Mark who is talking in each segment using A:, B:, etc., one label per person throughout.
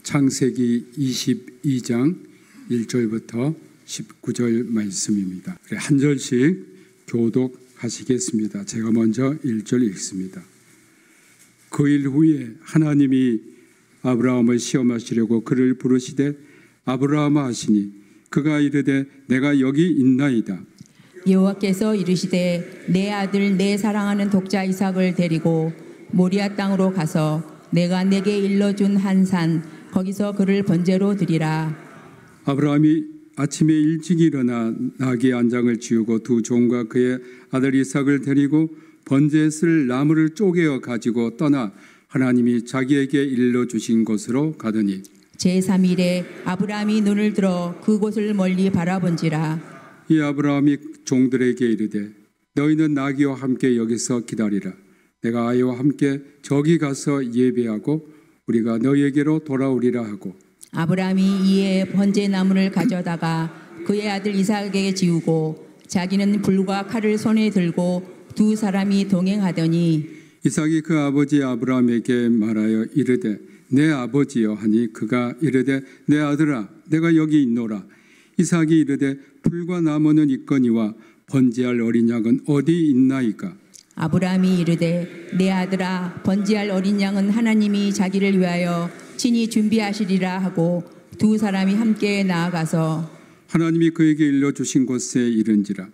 A: 창세기 22장 1절부터 19절 말씀입니다. 한 절씩 교독하시겠습니다. 제가 먼저 1절 읽습니다. 그 일 후에 하나님이 아브라함을 시험하시려고 그를 부르시되 아브라함아 하시니 그가 이르되 내가 여기 있나이다.
B: 여호와께서 이르시되 내 아들 내 사랑하는 독자 이삭을 데리고 모리아 땅으로 가서 내가 내게 일러준 한 산 거기서 그를 번제로 드리라.
A: 아브라함이 아침에 일찍 일어나 나귀 안장을 지우고 두 종과 그의 아들 이삭을 데리고 번제에 쓸 나무를 쪼개어 가지고 떠나 하나님이 자기에게 일러주신 곳으로 가더니
B: 제3일에 아브라함이 눈을 들어 그곳을 멀리 바라본지라.
A: 이 아브라함이 종들에게 이르되 너희는 나귀와 함께 여기서 기다리라. 내가 아이와 함께 저기 가서 예배하고 우리가 너희에게로 돌아오리라 하고
B: 아브라함이 이에 번제 나무를 가져다가 그의 아들 이삭에게 지우고 자기는 불과 칼을 손에 들고 두 사람이 동행하더니
A: 이삭이 그 아버지 아브라함에게 말하여 이르되 내 아버지여 하니 그가 이르되 내 아들아 내가 여기 있노라. 이삭이 이르되 불과 나무는 있거니와 번제할 어린 양은 어디 있나이까.
B: 아브라함이 이르되 내 아들아 번제할 어린 양은 하나님이 자기를 위하여 친히 준비하시리라 하고 두 사람이 함께 나아가서
A: 하나님이 그에게 일러주신 곳에 이른지라.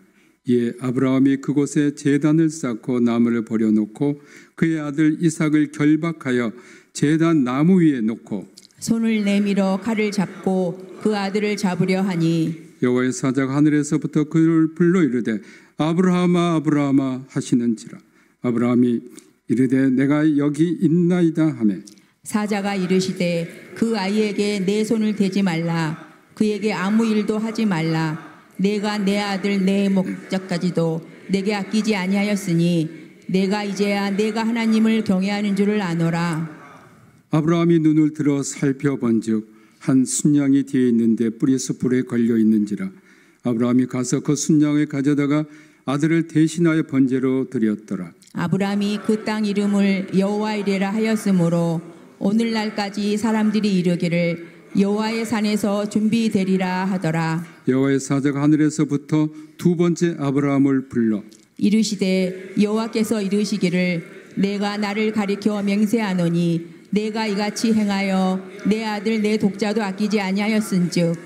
A: 이에 아브라함이 그곳에 제단을 쌓고 나무를 버려놓고 그의 아들 이삭을 결박하여 제단 나무 위에 놓고
B: 손을 내밀어 칼을 잡고 그 아들을 잡으려 하니
A: 여호와의 사자가 하늘에서부터 그를 불러 이르되 아브라함아 아브라함아 하시는지라. 아브라함이 이르되 내가 여기 있나이다 하매
B: 사자가 이르시되 그 아이에게 내 손을 대지 말라. 그에게 아무 일도 하지 말라. 내가 내 아들 내 목자까지도 내게 아끼지 아니하였으니 내가 이제야 내가 하나님을 경외하는 줄을 아노라.
A: 아브라함이 눈을 들어 살펴본즉 한 순양이 뒤에 있는데 뿌리 숯불에 걸려 있는지라. 아브라함이 가서 그 순양을 가져다가 아들을 대신하여 번제로 드렸더라.
B: 아브라함이 그 땅 이름을 여호와이레라 하였으므로 오늘날까지 사람들이 이르기를 여호와의 산에서 준비되리라 하더라.
A: 여호와의 사자가 하늘에서부터 두 번째 아브라함을 불러
B: 이르시되 여호와께서 이르시기를 내가 나를 가리켜 맹세하노니 내가 이같이 행하여 내 아들 내 독자도 아끼지 아니하였은즉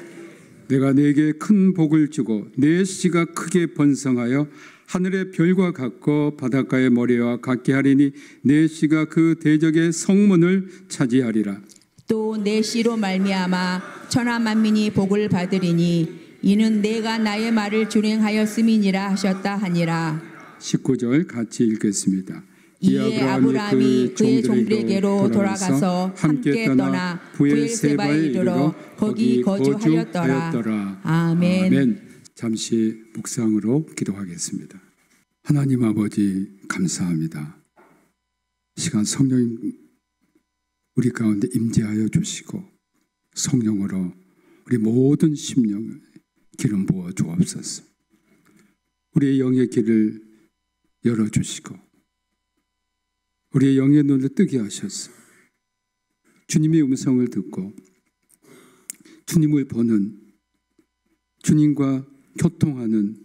A: 내가 네게 큰 복을 주고 네 씨가 크게 번성하여 하늘의 별과 같고 바닷가의 모래와 같게 하리니 네 씨가 그 대적의 성문을 차지하리라.
B: 또 내 씨로 말미암아 천하 만민이 복을 받으리니 이는 내가 나의 말을 준행하였음이니라 하셨다 하니라.
A: 19절 같이 읽겠습니다.
B: 이에 아브라함이 그의 종들에게로 돌아가서 함께 떠나 브엘세바에 이르러 거기 거주하였더라. 아멘.
A: 잠시 묵상으로 기도하겠습니다. 하나님 아버지 감사합니다. 시간 성령 우리 가운데 임재하여 주시고 성령으로 우리 모든 심령을 기름 부어 주옵소서. 우리의 영의 길을 열어주시고 우리의 영의 눈을 뜨게 하셔서 주님의 음성을 듣고 주님을 보는 주님과 교통하는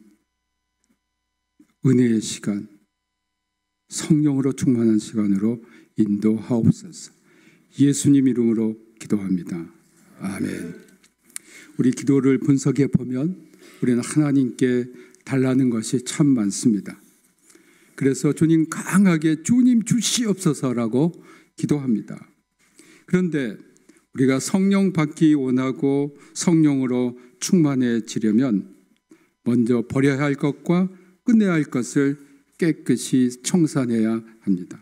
A: 은혜의 시간, 성령으로 충만한 시간으로 인도하옵소서. 예수님 이름으로 기도합니다. 아멘. 우리 기도를 분석해 보면 우리는 하나님께 달라는 것이 참 많습니다. 그래서 주님 강하게 주님 주시옵소서라고 기도합니다. 그런데 우리가 성령 받기 원하고 성령으로 충만해지려면 먼저 버려야 할 것과 끝내야 할 것을 깨끗이 청산해야 합니다.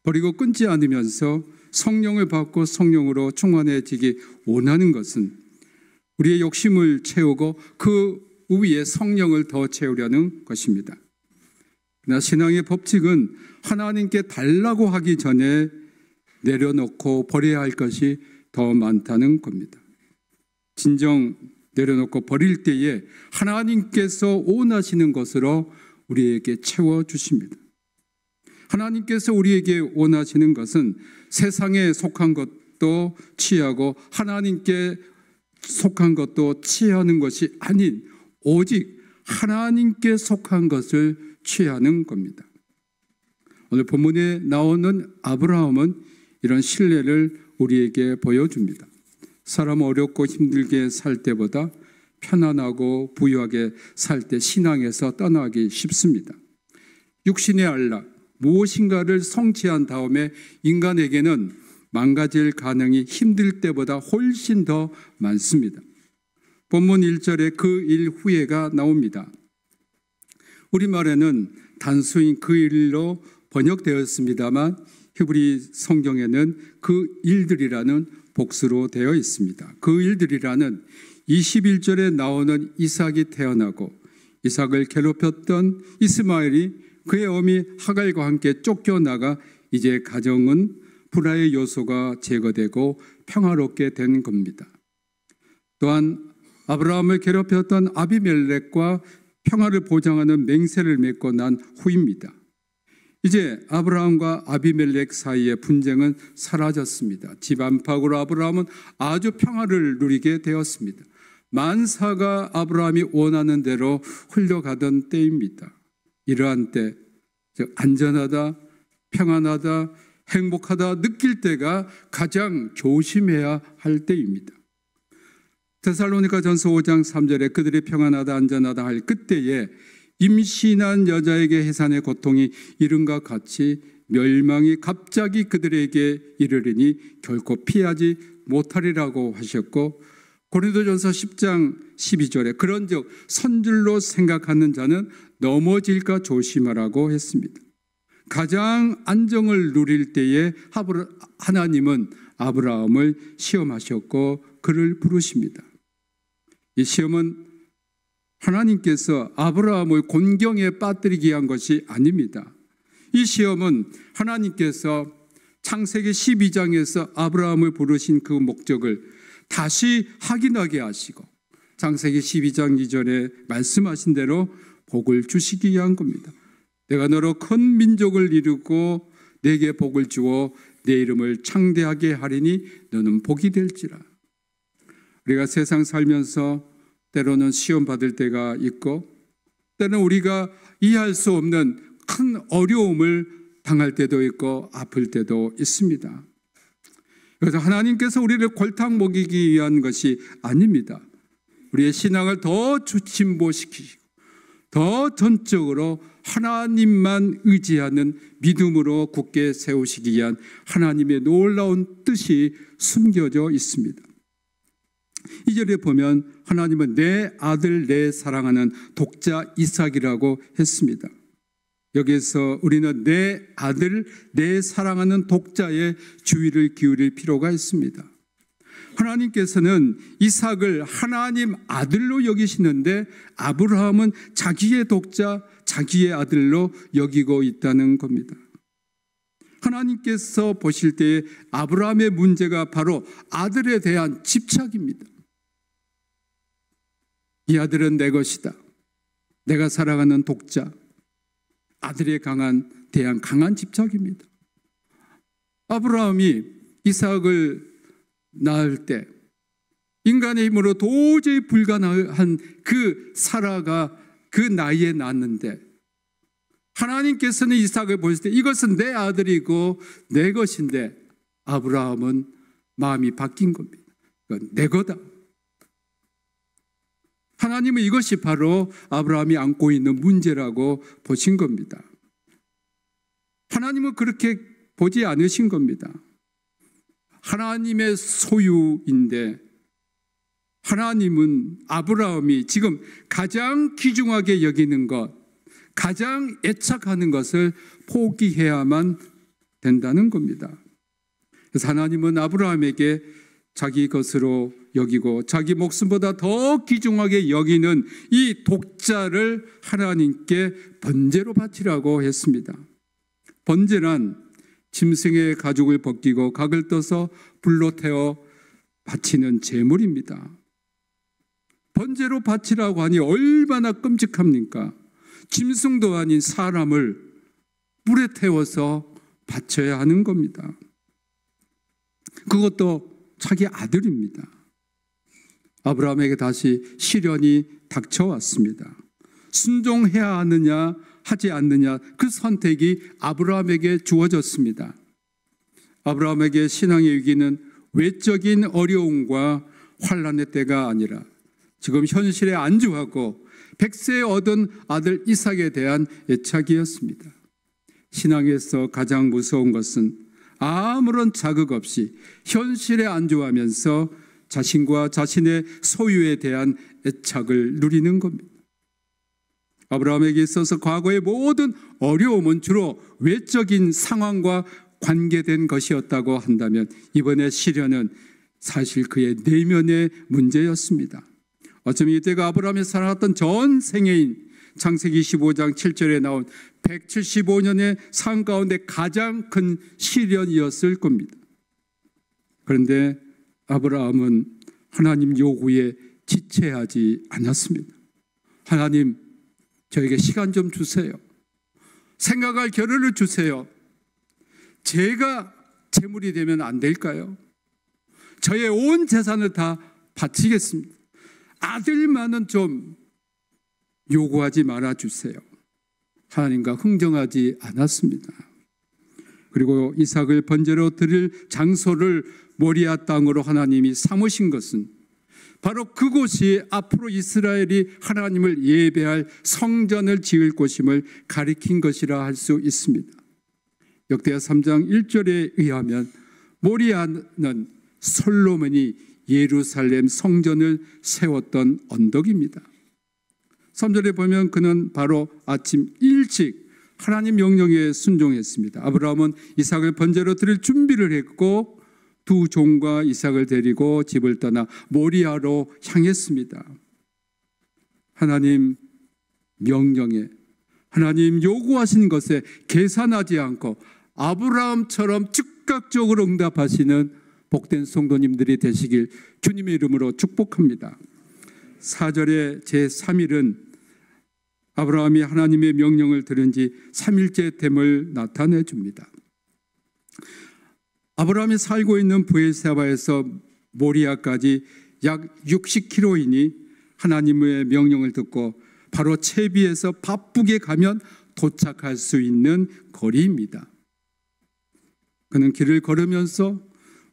A: 버리고 끊지 않으면서 성령을 받고 성령으로 충만해지기 원하는 것은 우리의 욕심을 채우고 그 위에 성령을 더 채우려는 것입니다. 그러나 신앙의 법칙은 하나님께 달라고 하기 전에 내려놓고 버려야 할 것이 더 많다는 겁니다. 진정 내려놓고 버릴 때에 하나님께서 원하시는 것으로 우리에게 채워주십니다. 하나님께서 우리에게 원하시는 것은 세상에 속한 것 것도 취하고 하나님께 속한 것도 취하는 것이 아닌 오직 하나님께 속한 것을 취하는 겁니다. 오늘 본문에 나오는 아브라함은 이런 신뢰를 우리에게 보여줍니다. 사람 어렵고 힘들게 살 때보다 편안하고 부유하게 살 때 신앙에서 떠나기 쉽습니다. 육신의 안락, 무엇인가를 성취한 다음에 인간에게는 망가질 가능이 힘들 때보다 훨씬 더 많습니다. 본문 1절에 그 일 후에가 나옵니다. 우리말에는 단수인 그 일로 번역되었습니다만 히브리 성경에는 그 일들이라는 복수로 되어 있습니다. 그 일들이라는 21절에 나오는 이삭이 태어나고 이삭을 괴롭혔던 이스마엘이 그의 어미 하갈과 함께 쫓겨나가 이제 가정은 불화의 요소가 제거되고 평화롭게 된 겁니다. 또한 아브라함을 괴롭혔던 아비멜렉과 평화를 보장하는 맹세를 맺고 난 후입니다. 이제 아브라함과 아비멜렉 사이의 분쟁은 사라졌습니다. 집 안팎으로 아브라함은 아주 평화를 누리게 되었습니다. 만사가 아브라함이 원하는 대로 흘러가던 때입니다. 이러한 때, 즉 안전하다, 평안하다, 행복하다 느낄 때가 가장 조심해야 할 때입니다. 데살로니가전서 5장 3절에 그들이 평안하다 안전하다 할 그때에 임신한 여자에게 해산의 고통이 이른과 같이 멸망이 갑자기 그들에게 이르리니 결코 피하지 못하리라고 하셨고, 고린도전서 10장 12절에 그런즉 선줄로 생각하는 자는 넘어질까 조심하라고 했습니다. 가장 안정을 누릴 때에 하나님은 아브라함을 시험하셨고 그를 부르십니다. 이 시험은 하나님께서 아브라함을 곤경에 빠뜨리기 위한 것이 아닙니다. 이 시험은 하나님께서 창세기 12장에서 아브라함을 부르신 그 목적을 다시 확인하게 하시고 창세기 12장 이전에 말씀하신 대로 복을 주시기 위한 겁니다. 내가 너로 큰 민족을 이루고 내게 복을 주어 내 이름을 창대하게 하리니 너는 복이 될지라. 우리가 세상 살면서 때로는 시험 받을 때가 있고 때는 우리가 이해할 수 없는 큰 어려움을 당할 때도 있고 아플 때도 있습니다. 그래서 하나님께서 우리를 골탕 먹이기 위한 것이 아닙니다. 우리의 신앙을 더 진보시키시고 더 전적으로 하나님만 의지하는 믿음으로 굳게 세우시기 위한 하나님의 놀라운 뜻이 숨겨져 있습니다. 2절에 보면 하나님은 내 아들 내 사랑하는 독자 이삭이라고 했습니다. 여기서 우리는 내 아들 내 사랑하는 독자의 주의를 기울일 필요가 있습니다. 하나님께서는 이삭을 하나님 아들로 여기시는데 아브라함은 자기의 독자, 자기의 아들로 여기고 있다는 겁니다. 하나님께서 보실 때에 아브라함의 문제가 바로 아들에 대한 집착입니다. 이 아들은 내 것이다. 내가 사랑하는 독자, 아들에 대한 강한 집착입니다. 아브라함이 이삭을 낳을 때 인간의 힘으로 도저히 불가능한 그 사라가 그 나이에 낳았는데 하나님께서는 이삭을 보실 때 이것은 내 아들이고 내 것인데 아브라함은 마음이 바뀐 겁니다. 이건 내 거다. 하나님은 이것이 바로 아브라함이 안고 있는 문제라고 보신 겁니다. 하나님은 그렇게 보지 않으신 겁니다. 하나님의 소유인데 하나님은 아브라함이 지금 가장 귀중하게 여기는 것, 가장 애착하는 것을 포기해야만 된다는 겁니다. 그래서 하나님은 아브라함에게 자기 것으로 여기고 자기 목숨보다 더 귀중하게 여기는 이 독자를 하나님께 번제로 바치라고 했습니다. 번제란 짐승의 가죽을 벗기고 각을 떠서 불로 태워 바치는 제물입니다. 번제로 바치라고 하니 얼마나 끔찍합니까? 짐승도 아닌 사람을 불에 태워서 바쳐야 하는 겁니다. 그것도 자기 아들입니다. 아브라함에게 다시 시련이 닥쳐왔습니다. 순종해야 하느냐 하지 않느냐, 그 선택이 아브라함에게 주어졌습니다. 아브라함에게 신앙의 위기는 외적인 어려움과 환난의 때가 아니라 지금 현실에 안주하고 백세에 얻은 아들 이삭에 대한 애착이었습니다. 신앙에서 가장 무서운 것은 아무런 자극 없이 현실에 안주하면서 자신과 자신의 소유에 대한 애착을 누리는 겁니다. 아브라함에게 있어서 과거의 모든 어려움은 주로 외적인 상황과 관계된 것이었다고 한다면 이번에 시련은 사실 그의 내면의 문제였습니다. 어쩌면 이때가 아브라함이 살아왔던 전 생애인 창세기 15장 7절에 나온 175년의 삶 가운데 가장 큰 시련이었을 겁니다. 그런데 아브라함은 하나님 요구에 지체하지 않았습니다. 하나님, 저에게 시간 좀 주세요. 생각할 겨를을 주세요. 제가 재물이 되면 안 될까요? 저의 온 재산을 다 바치겠습니다. 아들만은 좀 요구하지 말아주세요. 하나님과 흥정하지 않았습니다. 그리고 이삭을 번제로 드릴 장소를 모리아 땅으로 하나님이 삼으신 것은 바로 그곳이 앞으로 이스라엘이 하나님을 예배할 성전을 지을 곳임을 가리킨 것이라 할 수 있습니다. 역대하 3장 1절에 의하면 모리아는 솔로몬이 예루살렘 성전을 세웠던 언덕입니다. 3절에 보면 그는 바로 아침 일찍 하나님 명령에 순종했습니다. 아브라함은 이삭을 번제로 드릴 준비를 했고 두 종과 이삭을 데리고 집을 떠나 모리아로 향했습니다. 하나님 명령에, 하나님 요구하신 것에 계산하지 않고 아브라함처럼 즉각적으로 응답하시는 복된 성도님들이 되시길 주님의 이름으로 축복합니다. 4절의 제3일은 아브라함이 하나님의 명령을 들은 지 3일째 됨을 나타내 줍니다. 아브라함이 살고 있는 브엘세바에서 모리아까지 약 60km이니 하나님의 명령을 듣고 바로 채비에서 바쁘게 가면 도착할 수 있는 거리입니다. 그는 길을 걸으면서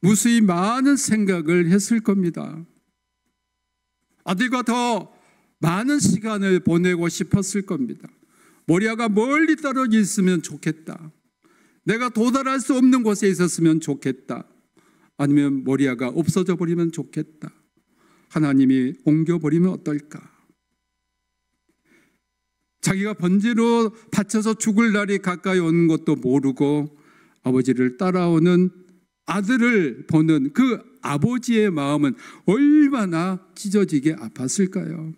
A: 무수히 많은 생각을 했을 겁니다. 아들과 더 많은 시간을 보내고 싶었을 겁니다. 모리아가 멀리 떨어져 있으면 좋겠다. 내가 도달할 수 없는 곳에 있었으면 좋겠다. 아니면 모리아가 없어져 버리면 좋겠다. 하나님이 옮겨버리면 어떨까? 자기가 번제로 바쳐서 죽을 날이 가까이 오는 것도 모르고 아버지를 따라오는 아들을 보는 그 아버지의 마음은 얼마나 찢어지게 아팠을까요?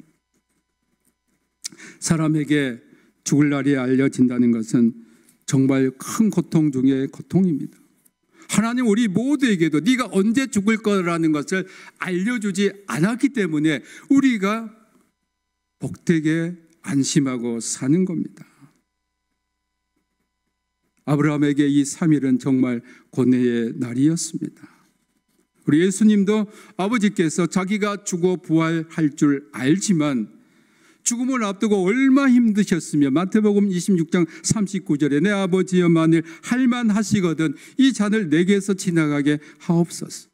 A: 사람에게 죽을 날이 알려진다는 것은 정말 큰 고통 중에 고통입니다. 하나님 우리 모두에게도 네가 언제 죽을 거라는 것을 알려주지 않았기 때문에 우리가 복되게 안심하고 사는 겁니다. 아브라함에게 이 3일은 정말 고뇌의 날이었습니다. 우리 예수님도 아버지께서 자기가 죽어 부활할 줄 알지만 죽음을 앞두고 얼마 힘드셨으며 마태복음 26장 39절에 내 아버지여 만일 할만하시거든 이 잔을 내게서 지나가게 하옵소서.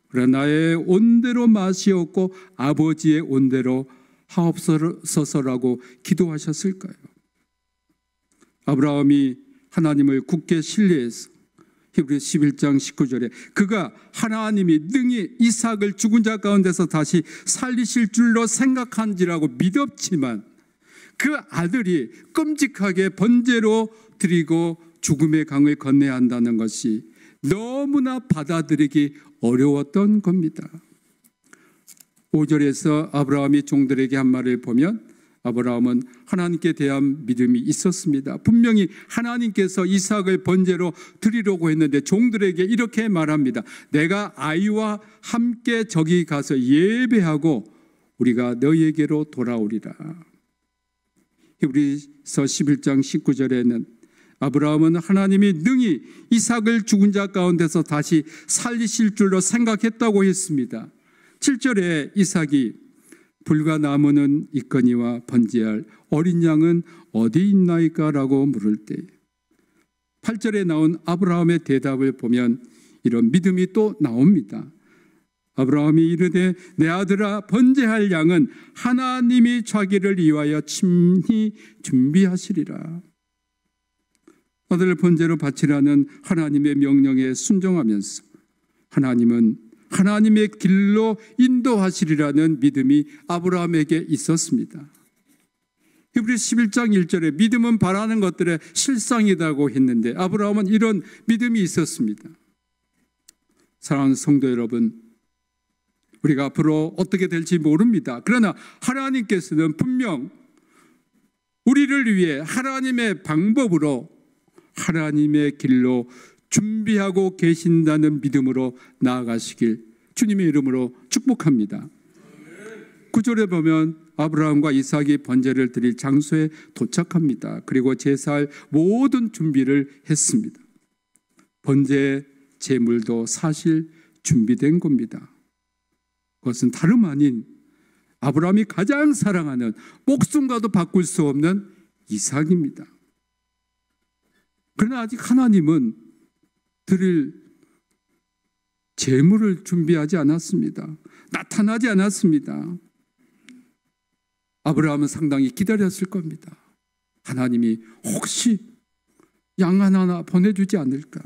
A: 그러나 나의 온대로 마시옵고 아버지의 온대로 하옵소서라고 기도하셨을까요? 아브라함이 하나님을 굳게 신뢰해서 히브리서 11장 19절에 그가 하나님이 능히 이삭을 죽은 자 가운데서 다시 살리실 줄로 생각한지라고 믿었지만 그 아들이 끔찍하게 번제로 드리고 죽음의 강을 건너야 한다는 것이 너무나 받아들이기 어려웠던 겁니다. 5절에서 아브라함이 종들에게 한 말을 보면 아브라함은 하나님께 대한 믿음이 있었습니다. 분명히 하나님께서 이삭을 번제로 드리려고 했는데 종들에게 이렇게 말합니다. 내가 아이와 함께 저기 가서 예배하고 우리가 너희에게로 돌아오리라. 히브리서 11장 19절에는 아브라함은 하나님이 능히 이삭을 죽은 자 가운데서 다시 살리실 줄로 생각했다고 했습니다. 7절에 이삭이 불과 나무는 있거니와 번제할 어린 양은 어디 있나이까? 라고 물을 때 8절에 나온 아브라함의 대답을 보면 이런 믿음이 또 나옵니다. 아브라함이 이르되 내 아들아 번제할 양은 하나님이 자기를 위하여 친히 준비하시리라. 아들을 번제로 바치라는 하나님의 명령에 순종하면서 하나님은 하나님의 길로 인도하시리라는 믿음이 아브라함에게 있었습니다. 히브리서 11장 1절에 믿음은 바라는 것들의 실상이라고 했는데 아브라함은 이런 믿음이 있었습니다. 사랑하는 성도 여러분, 우리가 앞으로 어떻게 될지 모릅니다. 그러나 하나님께서는 분명 우리를 위해 하나님의 방법으로 하나님의 길로 준비하고 계신다는 믿음으로 나아가시길 주님의 이름으로 축복합니다. 9절에 보면 아브라함과 이삭이 번제를 드릴 장소에 도착합니다. 그리고 제사할 모든 준비를 했습니다. 번제의 제물도 사실 준비된 겁니다. 그것은 다름 아닌 아브라함이 가장 사랑하는 목숨과도 바꿀 수 없는 이삭입니다. 그러나 아직 하나님은 드릴 제물을 준비하지 않았습니다. 나타나지 않았습니다. 아브라함은 상당히 기다렸을 겁니다. 하나님이 혹시 양 하나 보내주지 않을까?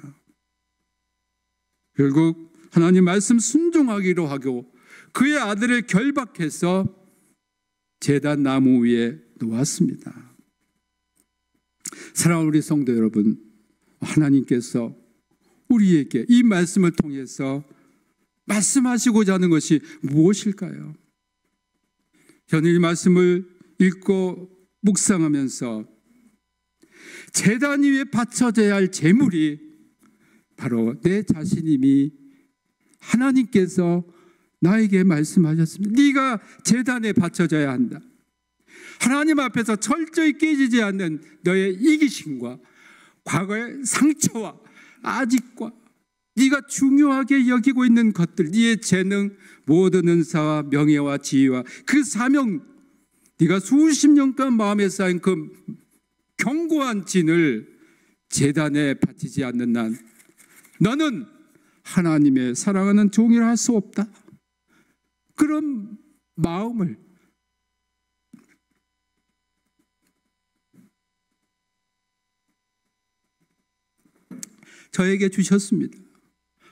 A: 결국 하나님 말씀 순종하기로 하고 그의 아들을 결박해서 제단 나무 위에 놓았습니다. 사랑하는 우리 성도 여러분, 하나님께서 우리에게 이 말씀을 통해서 말씀하시고자 하는 것이 무엇일까요? 저는 이 말씀을 읽고 묵상하면서 제단 위에 바쳐져야 할 제물이 바로 내 자신임이 하나님께서 나에게 말씀하셨습니다. 네가 제단에 바쳐져야 한다. 하나님 앞에서 철저히 깨지지 않는 너의 이기심과 과거의 상처와 아직과 네가 중요하게 여기고 있는 것들, 네의 재능, 모든 은사와 명예와 지위와 그 사명, 네가 수십 년간 마음에 쌓인 그 견고한 진을 제단에 바치지 않는 난 너는 하나님의 사랑하는 종이라 할 수 없다. 그런 마음을 저에게 주셨습니다.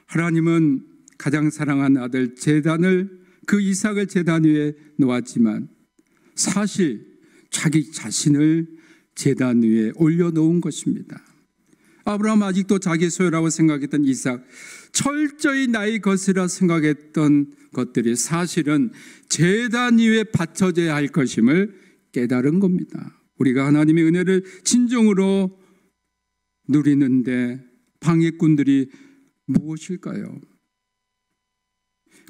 A: 하나님은 가장 사랑한 아들 제단을, 그 이삭을 제단 위에 놓았지만 사실 자기 자신을 제단 위에 올려놓은 것입니다. 아브라함 아직도 자기 소유라고 생각했던 이삭, 철저히 나의 것이라 생각했던 것들이 사실은 제단 위에 바쳐져야 할 것임을 깨달은 겁니다. 우리가 하나님의 은혜를 진정으로 누리는데 방해꾼들이 무엇일까요?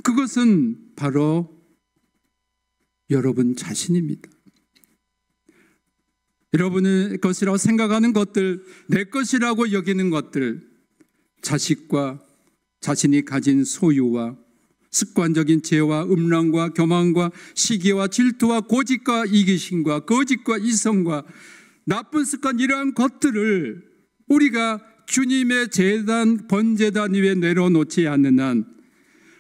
A: 그것은 바로 여러분 자신입니다. 여러분의 것이라고 생각하는 것들, 내 것이라고 여기는 것들, 자식과 자신이 가진 소유와 습관적인 죄와 음란과 교만과 시기와 질투와 고집과 이기심과 거짓과 이성과 나쁜 습관, 이러한 것들을 우리가 주님의 제단, 번제단 위에 내려놓지 않는 한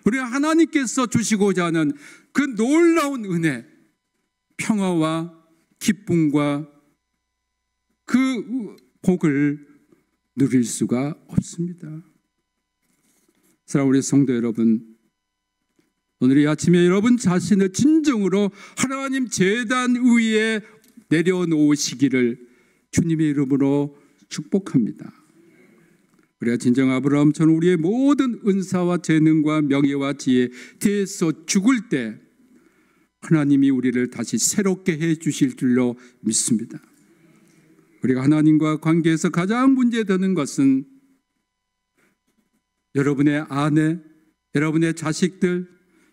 A: 우리 하나님께서 주시고자 하는 그 놀라운 은혜, 평화와 기쁨과 그 복을 누릴 수가 없습니다. 사랑하는 우리 성도 여러분, 오늘 이 아침에 여러분 자신을 진정으로 하나님 제단 위에 내려놓으시기를 주님의 이름으로 축복합니다. 우리가 진정 아브라함처럼 우리의 모든 은사와 재능과 명예와 지혜에 대해서 죽을 때 하나님이 우리를 다시 새롭게 해 주실 줄로 믿습니다. 우리가 하나님과 관계에서 가장 문제되는 것은 여러분의 아내, 여러분의 자식들,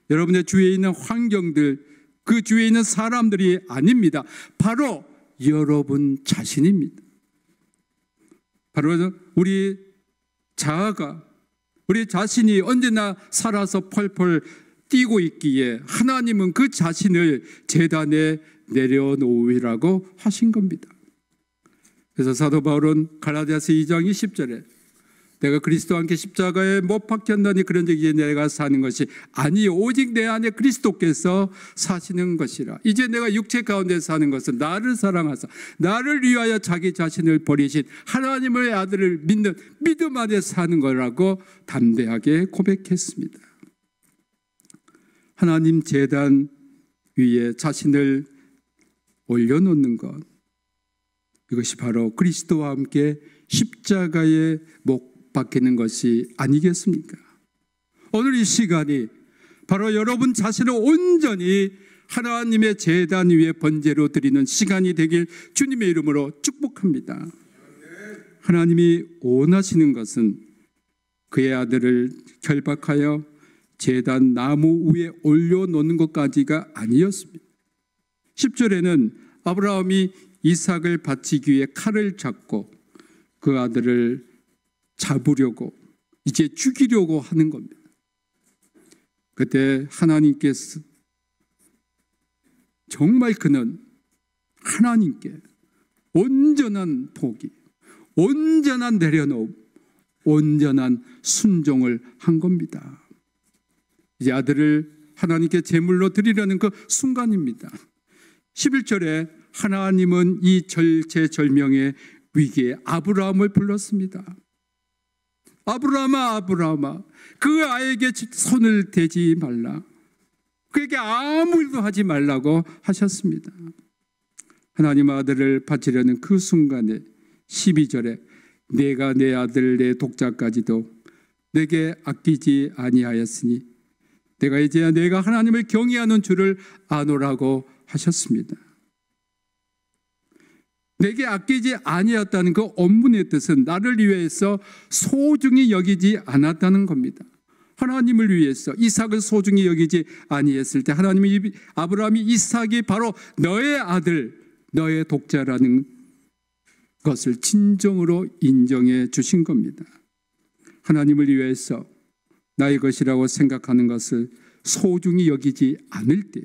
A: 여러분의 주위에 있는 환경들, 그 주위에 있는 사람들이 아닙니다. 바로 여러분 자신입니다. 바로 우리 자아가, 우리 자신이 언제나 살아서 펄펄 뛰고 있기에 하나님은 그 자신을 제단에 내려놓으라고 하신 겁니다. 그래서 사도 바울은 갈라디아서 2장 20절에 내가 그리스도와 함께 십자가에 못 박혔나니 그런즉 이제 내가 사는 것이 아니요 오직 내 안에 그리스도께서 사시는 것이라. 이제 내가 육체 가운데 사는 것은 나를 사랑하사 나를 위하여 자기 자신을 버리신 하나님의 아들을 믿는 믿음 안에 사는 거라고 담대하게 고백했습니다. 하나님 제단 위에 자신을 올려놓는 것, 이것이 바로 그리스도와 함께 십자가에 못 박히는 것이 아니겠습니까? 오늘 이 시간이 바로 여러분 자신을 온전히 하나님의 제단 위에 번제로 드리는 시간이 되길 주님의 이름으로 축복합니다. 하나님이 원하시는 것은 그의 아들을 결박하여 제단 나무 위에 올려놓는 것까지가 아니었습니다. 10절에는 아브라함이 이삭을 바치기 위해 칼을 잡고 그 아들을 잡으려고 이제 죽이려고 하는 겁니다. 그때 하나님께서 정말 그는 하나님께 온전한 포기, 온전한 내려놓음, 온전한 순종을 한 겁니다. 이제 아들을 하나님께 제물로 드리려는 그 순간입니다. 11절에 하나님은 이 절체절명의 위기에 아브라함을 불렀습니다. 아브라함아 아브라함아 그 아이에게 손을 대지 말라. 그에게 아무 일도 하지 말라고 하셨습니다. 하나님 아들을 바치려는 그 순간에 12절에 내가 내 아들 내 독자까지도 내게 아끼지 아니하였으니 내가 이제야 내가 하나님을 경외하는 줄을 아노라고 하셨습니다. 내게 아끼지 아니었다는 그 원문의 뜻은 나를 위해서 소중히 여기지 않았다는 겁니다. 하나님을 위해서 이삭을 소중히 여기지 아니했을 때 하나님이 아브라함이 이삭이 바로 너의 아들, 너의 독자라는 것을 진정으로 인정해 주신 겁니다. 하나님을 위해서 나의 것이라고 생각하는 것을 소중히 여기지 않을 때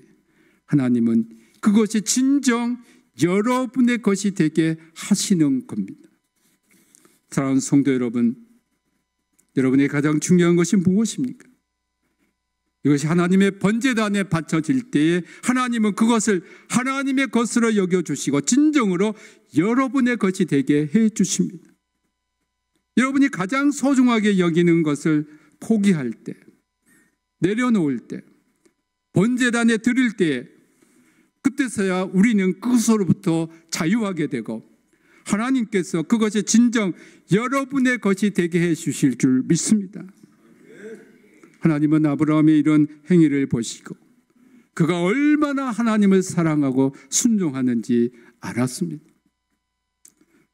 A: 하나님은 그것이 진정 여러분의 것이 되게 하시는 겁니다. 사랑하는 성도 여러분, 여러분의 가장 중요한 것이 무엇입니까? 이것이 하나님의 번제단에 바쳐질 때에 하나님은 그것을 하나님의 것으로 여겨주시고 진정으로 여러분의 것이 되게 해주십니다. 여러분이 가장 소중하게 여기는 것을 포기할 때, 내려놓을 때, 번제단에 드릴 때 그때서야 우리는 그것으로부터 자유하게 되고 하나님께서 그것이 진정 여러분의 것이 되게 해 주실 줄 믿습니다. 하나님은 아브라함의 이런 행위를 보시고 그가 얼마나 하나님을 사랑하고 순종하는지 알았습니다.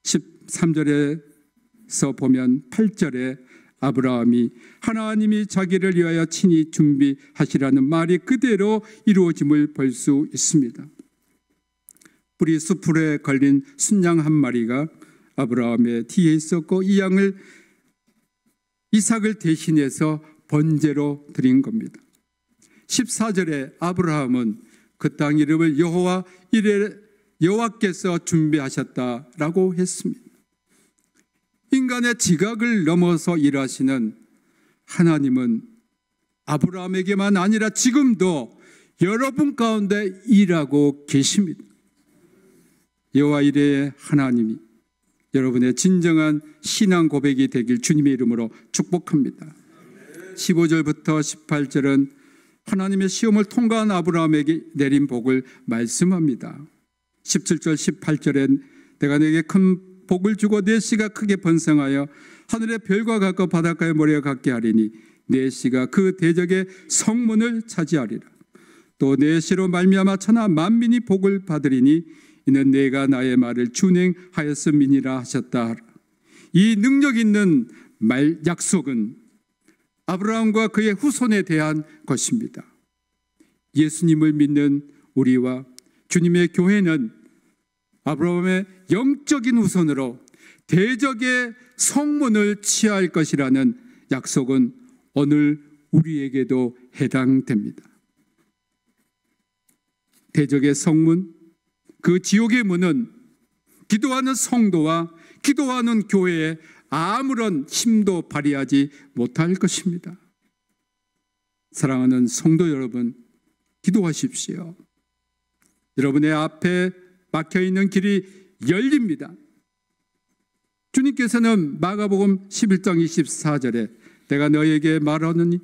A: 13절에서 보면 8절에 아브라함이 하나님이 자기를 위하여 친히 준비하시라는 말이 그대로 이루어짐을 볼 수 있습니다. 불이 수풀에 걸린 순양 한 마리가 아브라함의 뒤에 있었고 이 양을 이삭을 대신해서 번제로 드린 겁니다. 14절에 아브라함은 그 땅 이름을 여호와 이레 여호와께서 준비하셨다라고 했습니다. 인간의 지각을 넘어서 일하시는 하나님은 아브라함에게만 아니라 지금도 여러분 가운데 일하고 계십니다. 여호와 이레의 하나님이 여러분의 진정한 신앙 고백이 되길 주님의 이름으로 축복합니다. 15절부터 18절은 하나님의 시험을 통과한 아브라함에게 내린 복을 말씀합니다. 17절 18절엔 내가 내게 큰 복을 주고 내 씨가 크게 번성하여 하늘의 별과 같고 바닷가의 모래와 같게 하리니 내 씨가 그 대적의 성문을 차지하리라. 또 내 씨로 말미암아 천하 만민이 복을 받으리니 이는 내가 나의 말을 준행하였음이니라 하셨다. 이 능력 있는 약속은 아브라함과 그의 후손에 대한 것입니다. 예수님을 믿는 우리와 주님의 교회는 아브라함의 영적인 후손으로 대적의 성문을 취할 것이라는 약속은 오늘 우리에게도 해당됩니다. 대적의 성문, 그 지옥의 문은 기도하는 성도와 기도하는 교회에 아무런 힘도 발휘하지 못할 것입니다. 사랑하는 성도 여러분, 기도하십시오. 여러분의 앞에 막혀있는 길이 열립니다. 주님께서는 마가복음 11장 24절에 내가 너에게 말하노니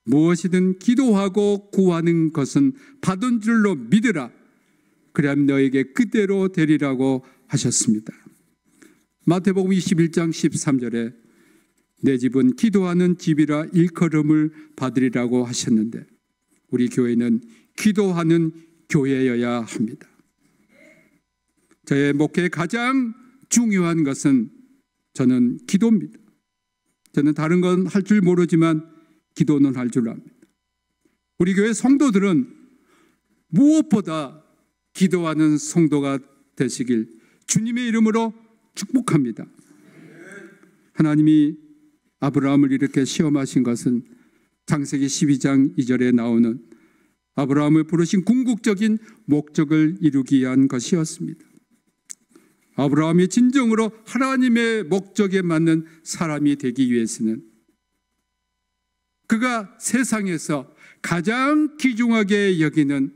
A: 무엇이든 기도하고 구하는 것은 받은 줄로 믿으라. 그리하면 너에게 그대로 되리라고 하셨습니다. 마태복음 21장 13절에 내 집은 기도하는 집이라 일컬음을 받으리라고 하셨는데 우리 교회는 기도하는 교회여야 합니다. 저의 목회의 가장 중요한 것은 저는 기도입니다. 저는 다른 건 할 줄 모르지만 기도는 할 줄 압니다. 우리 교회 성도들은 무엇보다 기도하는 성도가 되시길 주님의 이름으로 축복합니다. 하나님이 아브라함을 이렇게 시험하신 것은 창세기 12장 2절에 나오는 아브라함을 부르신 궁극적인 목적을 이루기 위한 것이었습니다. 아브라함이 진정으로 하나님의 목적에 맞는 사람이 되기 위해서는 그가 세상에서 가장 귀중하게 여기는,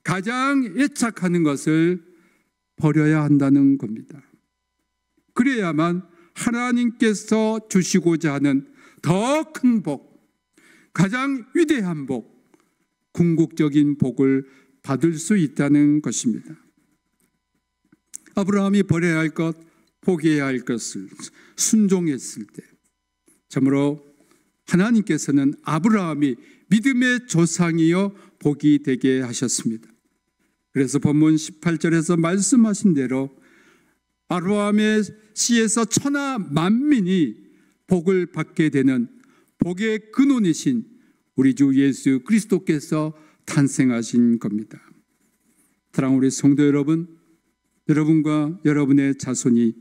A: 가장 애착하는 것을 버려야 한다는 겁니다. 그래야만 하나님께서 주시고자 하는 더 큰 복, 가장 위대한 복, 궁극적인 복을 받을 수 있다는 것입니다. 아브라함이 버려야 할 것, 포기해야 할 것을 순종했을 때 참으로 하나님께서는 아브라함이 믿음의 조상이여 복이 되게 하셨습니다. 그래서 본문 18절에서 말씀하신 대로 아브라함의 씨에서 천하 만민이 복을 받게 되는 복의 근원이신 우리 주 예수 그리스도께서 탄생하신 겁니다. 사랑하는 우리 성도 여러분, 여러분과 여러분의 자손이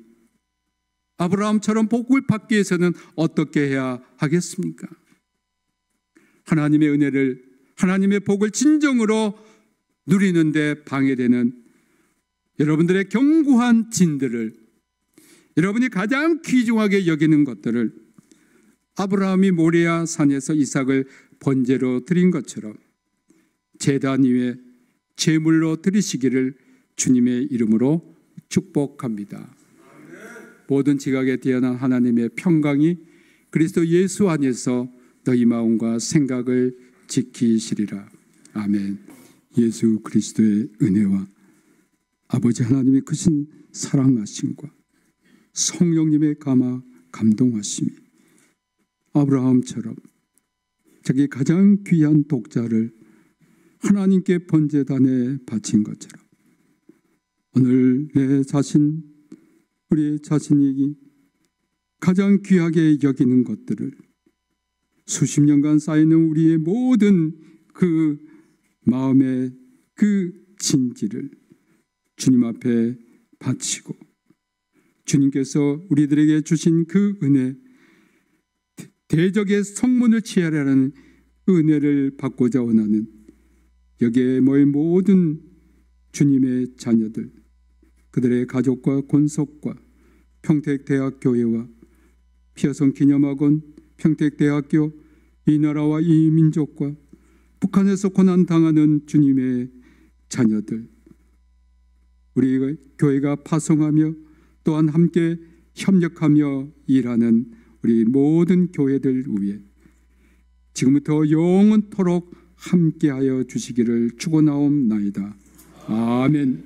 A: 아브라함처럼 복을 받기 위해서는 어떻게 해야 하겠습니까? 하나님의 은혜를, 하나님의 복을 진정으로 누리는데 방해되는 여러분들의 견고한 진들을, 여러분이 가장 귀중하게 여기는 것들을 아브라함이 모리아 산에서 이삭을 번제로 드린 것처럼 제단 위에 제물로 드리시기를 주님의 이름으로 축복합니다. 모든 지각에 뛰어난 하나님의 평강이 그리스도 예수 안에서 너희 마음과 생각을 지키시리라. 아멘. 예수 그리스도의 은혜와 아버지 하나님의 크신 사랑하심과 성령님의 감동하심이 아브라함처럼 자기 가장 귀한 독자를 하나님께 번제단에 바친 것처럼 오늘 내 자신, 우리 자신이 가장 귀하게 여기는 것들을 수십 년간 쌓이는 우리의 모든 그 마음의 그 진지를 주님 앞에 바치고 주님께서 우리들에게 주신 그 은혜, 대적의 성문을 취하라는 은혜를 받고자 원하는 여기에 모인 모든 주님의 자녀들, 그들의 가족과 권속과 평택대학교회와 피어성 기념학원, 평택대학교, 이 나라와 이 민족과 북한에서 고난당하는 주님의 자녀들, 우리 교회가 파송하며 또한 함께 협력하며 일하는 우리 모든 교회들 위해 지금부터 영원토록 함께하여 주시기를 축원하옵나이다. 아멘.